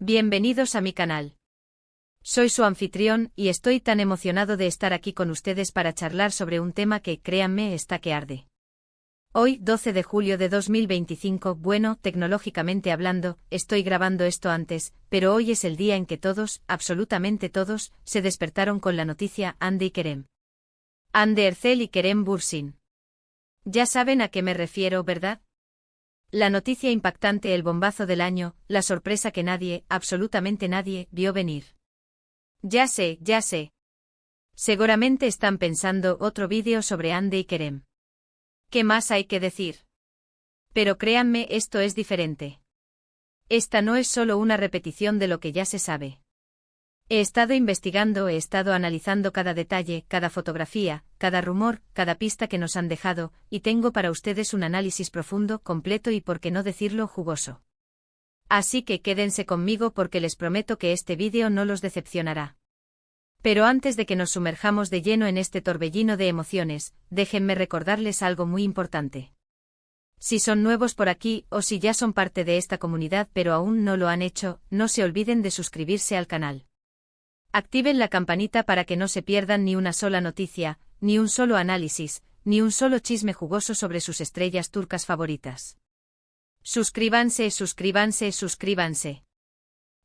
Bienvenidos a mi canal. Soy su anfitrión y estoy tan emocionado de estar aquí con ustedes para charlar sobre un tema que, créanme, está que arde. Hoy, 12 de julio de 2025, bueno, tecnológicamente hablando, estoy grabando esto antes, pero hoy es el día en que todos, absolutamente todos, se despertaron con la noticia Hande y Kerem. Hande Erçel y Kerem Bürsin. Ya saben a qué me refiero, ¿verdad? La noticia impactante, el bombazo del año, la sorpresa que nadie, absolutamente nadie, vio venir. Ya sé. Seguramente están pensando otro vídeo sobre Hande y Kerem. ¿Qué más hay que decir? Pero créanme, esto es diferente. Esta no es solo una repetición de lo que ya se sabe. He estado investigando, he estado analizando cada detalle, cada fotografía, cada rumor, cada pista que nos han dejado, y tengo para ustedes un análisis profundo, completo y, por qué no decirlo, jugoso. Así que quédense conmigo porque les prometo que este vídeo no los decepcionará. Pero antes de que nos sumerjamos de lleno en este torbellino de emociones, déjenme recordarles algo muy importante. Si son nuevos por aquí o si ya son parte de esta comunidad pero aún no lo han hecho, no se olviden de suscribirse al canal. Activen la campanita para que no se pierdan ni una sola noticia, ni un solo análisis, ni un solo chisme jugoso sobre sus estrellas turcas favoritas. Suscríbanse.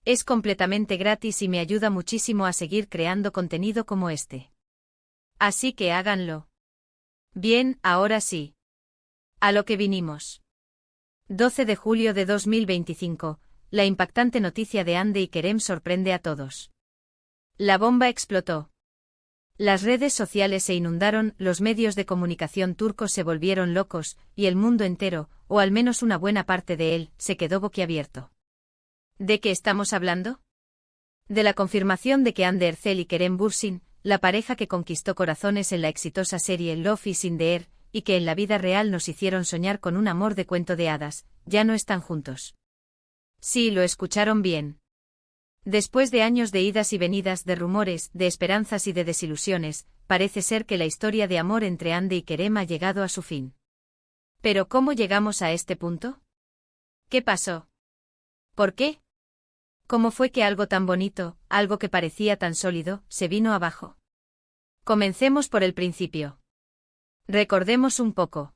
Es completamente gratis y me ayuda muchísimo a seguir creando contenido como este. Así que háganlo. Bien, ahora sí. A lo que vinimos. 12 de julio de 2025, la impactante noticia de Hande y Kerem sorprende a todos. La bomba explotó. Las redes sociales se inundaron, los medios de comunicación turcos se volvieron locos, y el mundo entero, o al menos una buena parte de él, se quedó boquiabierto. ¿De qué estamos hablando? De la confirmación de que Hande Erçel y Kerem Bürsin, la pareja que conquistó corazones en la exitosa serie Love is in the Air, y que en la vida real nos hicieron soñar con un amor de cuento de hadas, ya no están juntos. Sí, lo escucharon bien. Después de años de idas y venidas, de rumores, de esperanzas y de desilusiones, parece ser que la historia de amor entre Hande y Kerem ha llegado a su fin. ¿Pero cómo llegamos a este punto? ¿Qué pasó? ¿Por qué? ¿Cómo fue que algo tan bonito, algo que parecía tan sólido, se vino abajo? Comencemos por el principio. Recordemos un poco.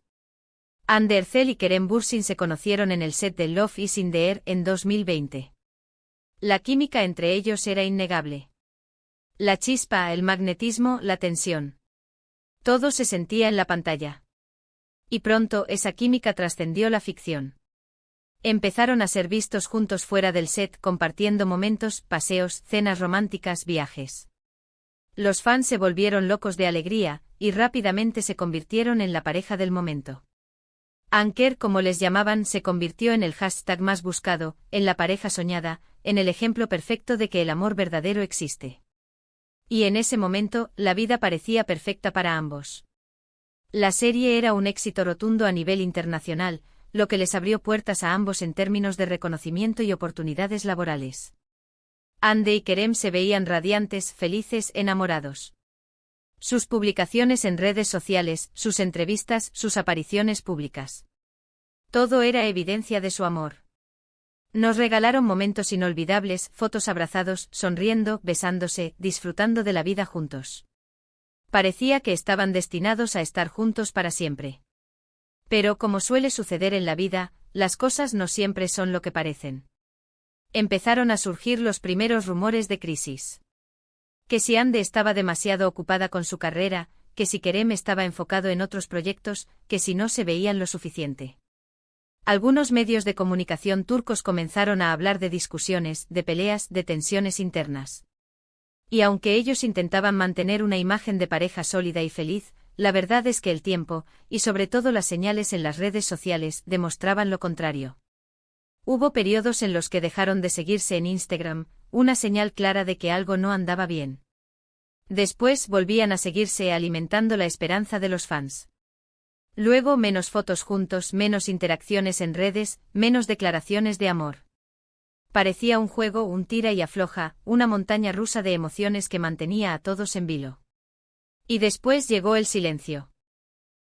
Hande Erçel y Kerem Bürsin se conocieron en el set de Love is in the Air en 2020. La química entre ellos era innegable. La chispa, el magnetismo, la tensión. Todo se sentía en la pantalla. Y pronto esa química trascendió la ficción. Empezaron a ser vistos juntos fuera del set, compartiendo momentos, paseos, cenas románticas, viajes. Los fans se volvieron locos de alegría, y rápidamente se convirtieron en la pareja del momento. Anker, como les llamaban, se convirtió en el hashtag más buscado, en la pareja soñada, en el ejemplo perfecto de que el amor verdadero existe. Y en ese momento, la vida parecía perfecta para ambos. La serie era un éxito rotundo a nivel internacional, lo que les abrió puertas a ambos en términos de reconocimiento y oportunidades laborales. Hande y Kerem se veían radiantes, felices, enamorados. Sus publicaciones en redes sociales, sus entrevistas, sus apariciones públicas. Todo era evidencia de su amor. Nos regalaron momentos inolvidables, fotos abrazados, sonriendo, besándose, disfrutando de la vida juntos. Parecía que estaban destinados a estar juntos para siempre. Pero, como suele suceder en la vida, las cosas no siempre son lo que parecen. Empezaron a surgir los primeros rumores de crisis. Que si Hande estaba demasiado ocupada con su carrera, que si Kerem estaba enfocado en otros proyectos, que si no se veían lo suficiente. Algunos medios de comunicación turcos comenzaron a hablar de discusiones, de peleas, de tensiones internas. Y aunque ellos intentaban mantener una imagen de pareja sólida y feliz, la verdad es que el tiempo, y sobre todo las señales en las redes sociales, demostraban lo contrario. Hubo periodos en los que dejaron de seguirse en Instagram, una señal clara de que algo no andaba bien. Después volvían a seguirse alimentando la esperanza de los fans. Luego menos fotos juntos, menos interacciones en redes, menos declaraciones de amor. Parecía un juego, un tira y afloja, una montaña rusa de emociones que mantenía a todos en vilo. Y después llegó el silencio.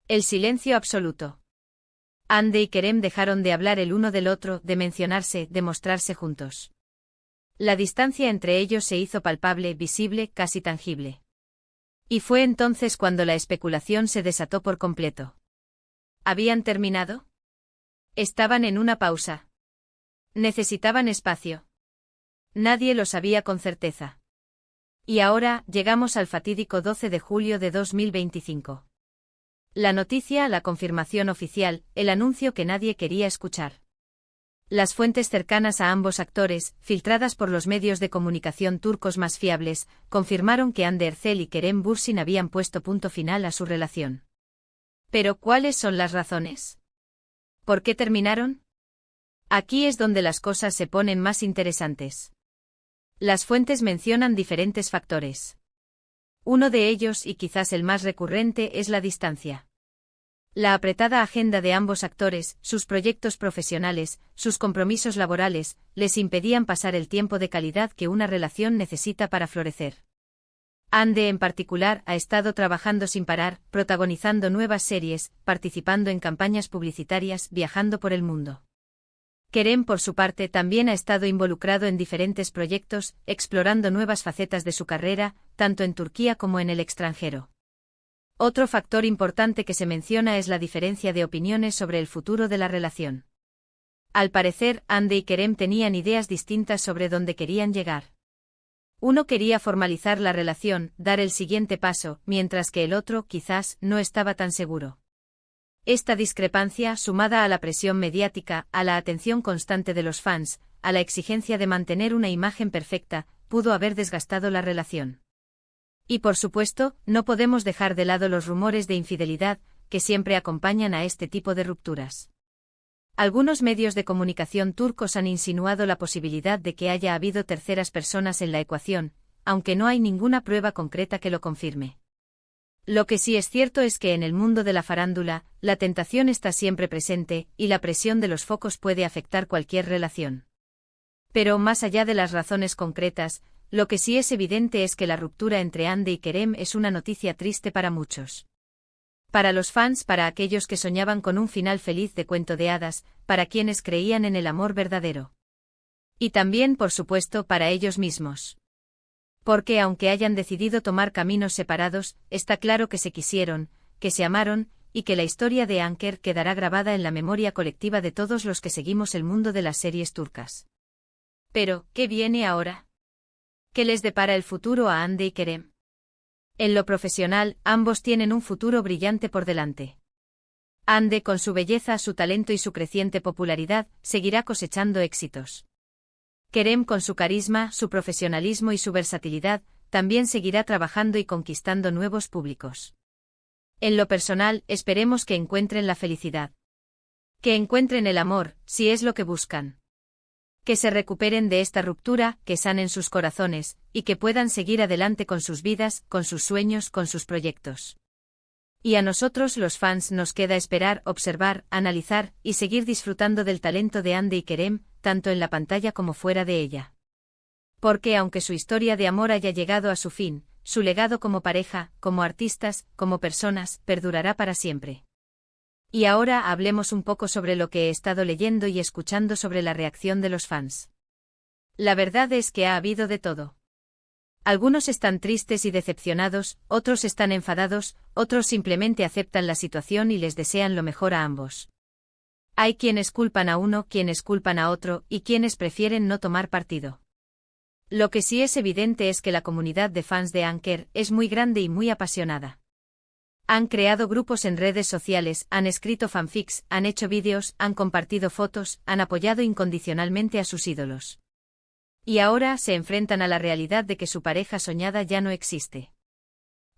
El silencio absoluto. Hande y Kerem dejaron de hablar el uno del otro, de mencionarse, de mostrarse juntos. La distancia entre ellos se hizo palpable, visible, casi tangible. Y fue entonces cuando la especulación se desató por completo. ¿Habían terminado? Estaban en una pausa. Necesitaban espacio. Nadie lo sabía con certeza. Y ahora, llegamos al fatídico 12 de julio de 2025. La noticia, la confirmación oficial, el anuncio que nadie quería escuchar. Las fuentes cercanas a ambos actores, filtradas por los medios de comunicación turcos más fiables, confirmaron que Hande Erçel y Kerem Bürsin habían puesto punto final a su relación. ¿Pero cuáles son las razones? ¿Por qué terminaron? Aquí es donde las cosas se ponen más interesantes. Las fuentes mencionan diferentes factores. Uno de ellos, y quizás el más recurrente, es la distancia. La apretada agenda de ambos actores, sus proyectos profesionales, sus compromisos laborales, les impedían pasar el tiempo de calidad que una relación necesita para florecer. Hande, en particular, ha estado trabajando sin parar, protagonizando nuevas series, participando en campañas publicitarias, viajando por el mundo. Kerem, por su parte, también ha estado involucrado en diferentes proyectos, explorando nuevas facetas de su carrera, tanto en Turquía como en el extranjero. Otro factor importante que se menciona es la diferencia de opiniones sobre el futuro de la relación. Al parecer, Hande y Kerem tenían ideas distintas sobre dónde querían llegar. Uno quería formalizar la relación, dar el siguiente paso, mientras que el otro, quizás, no estaba tan seguro. Esta discrepancia, sumada a la presión mediática, a la atención constante de los fans, a la exigencia de mantener una imagen perfecta, pudo haber desgastado la relación. Y por supuesto, no podemos dejar de lado los rumores de infidelidad, que siempre acompañan a este tipo de rupturas. Algunos medios de comunicación turcos han insinuado la posibilidad de que haya habido terceras personas en la ecuación, aunque no hay ninguna prueba concreta que lo confirme. Lo que sí es cierto es que en el mundo de la farándula, la tentación está siempre presente, y la presión de los focos puede afectar cualquier relación. Pero más allá de las razones concretas, lo que sí es evidente es que la ruptura entre Hande y Kerem es una noticia triste para muchos. Para los fans, para aquellos que soñaban con un final feliz de cuento de hadas, para quienes creían en el amor verdadero. Y también, por supuesto, para ellos mismos. Porque aunque hayan decidido tomar caminos separados, está claro que se quisieron, que se amaron, y que la historia de Anker quedará grabada en la memoria colectiva de todos los que seguimos el mundo de las series turcas. Pero, ¿qué viene ahora? ¿Qué les depara el futuro a Hande y Kerem? En lo profesional, ambos tienen un futuro brillante por delante. Hande, con su belleza, su talento y su creciente popularidad, seguirá cosechando éxitos. Kerem, con su carisma, su profesionalismo y su versatilidad, también seguirá trabajando y conquistando nuevos públicos. En lo personal, esperemos que encuentren la felicidad. Que encuentren el amor, si es lo que buscan. Que se recuperen de esta ruptura, que sanen sus corazones, y que puedan seguir adelante con sus vidas, con sus sueños, con sus proyectos. Y a nosotros los fans nos queda esperar, observar, analizar, y seguir disfrutando del talento de Hande y Kerem, tanto en la pantalla como fuera de ella. Porque aunque su historia de amor haya llegado a su fin, su legado como pareja, como artistas, como personas, perdurará para siempre. Y ahora hablemos un poco sobre lo que he estado leyendo y escuchando sobre la reacción de los fans. La verdad es que ha habido de todo. Algunos están tristes y decepcionados, otros están enfadados, otros simplemente aceptan la situación y les desean lo mejor a ambos. Hay quienes culpan a uno, quienes culpan a otro, y quienes prefieren no tomar partido. Lo que sí es evidente es que la comunidad de fans de Anker es muy grande y muy apasionada. Han creado grupos en redes sociales, han escrito fanfics, han hecho vídeos, han compartido fotos, han apoyado incondicionalmente a sus ídolos. Y ahora se enfrentan a la realidad de que su pareja soñada ya no existe.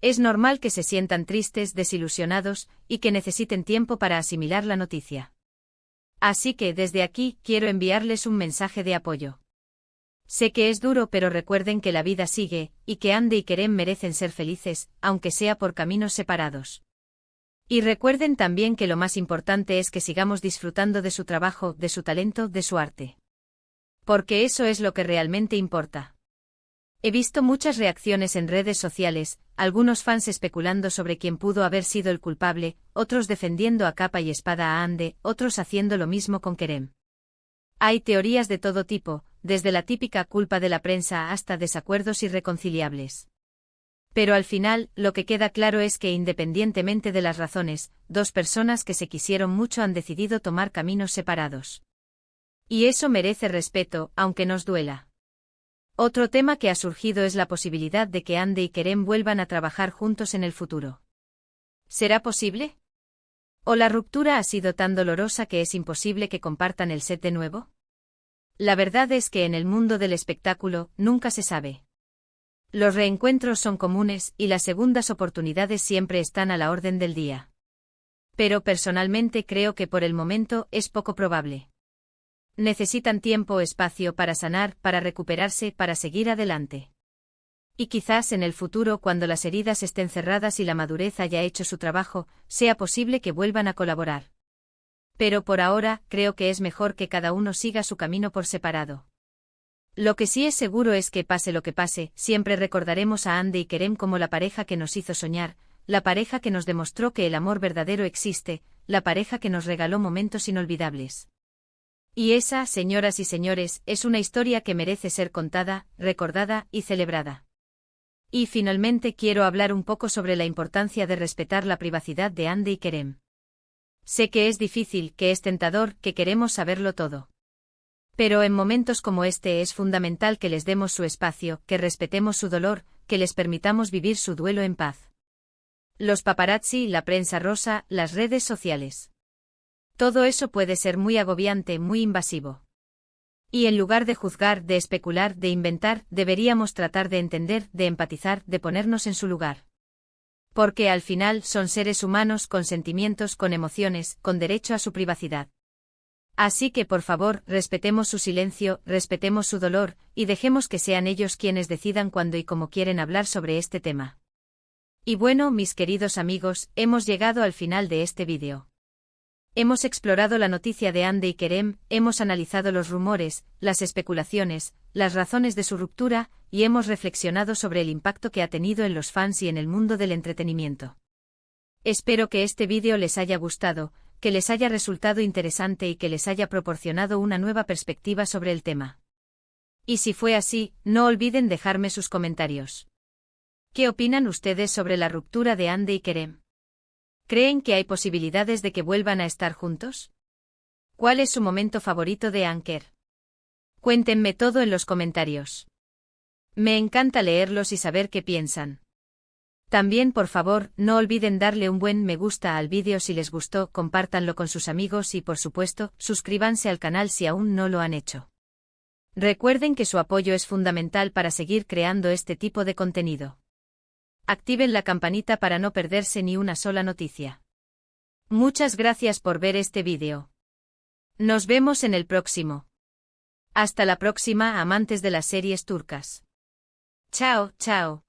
Es normal que se sientan tristes, desilusionados, y que necesiten tiempo para asimilar la noticia. Así que desde aquí quiero enviarles un mensaje de apoyo. Sé que es duro, pero recuerden que la vida sigue, y que Hande y Kerem merecen ser felices, aunque sea por caminos separados. Y recuerden también que lo más importante es que sigamos disfrutando de su trabajo, de su talento, de su arte. Porque eso es lo que realmente importa. He visto muchas reacciones en redes sociales, algunos fans especulando sobre quién pudo haber sido el culpable, otros defendiendo a capa y espada a Hande, otros haciendo lo mismo con Kerem. Hay teorías de todo tipo, desde la típica culpa de la prensa hasta desacuerdos irreconciliables. Pero al final, lo que queda claro es que independientemente de las razones, dos personas que se quisieron mucho han decidido tomar caminos separados. Y eso merece respeto, aunque nos duela. Otro tema que ha surgido es la posibilidad de que Hande y Kerem vuelvan a trabajar juntos en el futuro. ¿Será posible? ¿O la ruptura ha sido tan dolorosa que es imposible que compartan el set de nuevo? La verdad es que en el mundo del espectáculo, nunca se sabe. Los reencuentros son comunes y las segundas oportunidades siempre están a la orden del día. Pero personalmente creo que por el momento es poco probable. Necesitan tiempo o espacio para sanar, para recuperarse, para seguir adelante. Y quizás en el futuro, cuando las heridas estén cerradas y la madurez haya hecho su trabajo, sea posible que vuelvan a colaborar. Pero por ahora, creo que es mejor que cada uno siga su camino por separado. Lo que sí es seguro es que pase lo que pase, siempre recordaremos a Hande y Kerem como la pareja que nos hizo soñar, la pareja que nos demostró que el amor verdadero existe, la pareja que nos regaló momentos inolvidables. Y esa, señoras y señores, es una historia que merece ser contada, recordada y celebrada. Y finalmente quiero hablar un poco sobre la importancia de respetar la privacidad de Hande y Kerem. Sé que es difícil, que es tentador, que queremos saberlo todo. Pero en momentos como este es fundamental que les demos su espacio, que respetemos su dolor, que les permitamos vivir su duelo en paz. Los paparazzi, la prensa rosa, las redes sociales. Todo eso puede ser muy agobiante, muy invasivo. Y en lugar de juzgar, de especular, de inventar, deberíamos tratar de entender, de empatizar, de ponernos en su lugar. Porque al final son seres humanos con sentimientos, con emociones, con derecho a su privacidad. Así que por favor, respetemos su silencio, respetemos su dolor, y dejemos que sean ellos quienes decidan cuándo y cómo quieren hablar sobre este tema. Y bueno, mis queridos amigos, hemos llegado al final de este vídeo. Hemos explorado la noticia de Hande y Kerem, hemos analizado los rumores, las especulaciones, las razones de su ruptura, y hemos reflexionado sobre el impacto que ha tenido en los fans y en el mundo del entretenimiento. Espero que este vídeo les haya gustado, que les haya resultado interesante y que les haya proporcionado una nueva perspectiva sobre el tema. Y si fue así, no olviden dejarme sus comentarios. ¿Qué opinan ustedes sobre la ruptura de Hande y Kerem? ¿Creen que hay posibilidades de que vuelvan a estar juntos? ¿Cuál es su momento favorito de Anker? Cuéntenme todo en los comentarios. Me encanta leerlos y saber qué piensan. También por favor, no olviden darle un buen me gusta al vídeo si les gustó, compártanlo con sus amigos y por supuesto, suscríbanse al canal si aún no lo han hecho. Recuerden que su apoyo es fundamental para seguir creando este tipo de contenido. Activen la campanita para no perderse ni una sola noticia. Muchas gracias por ver este vídeo. Nos vemos en el próximo. Hasta la próxima, amantes de las series turcas. Chao, chao.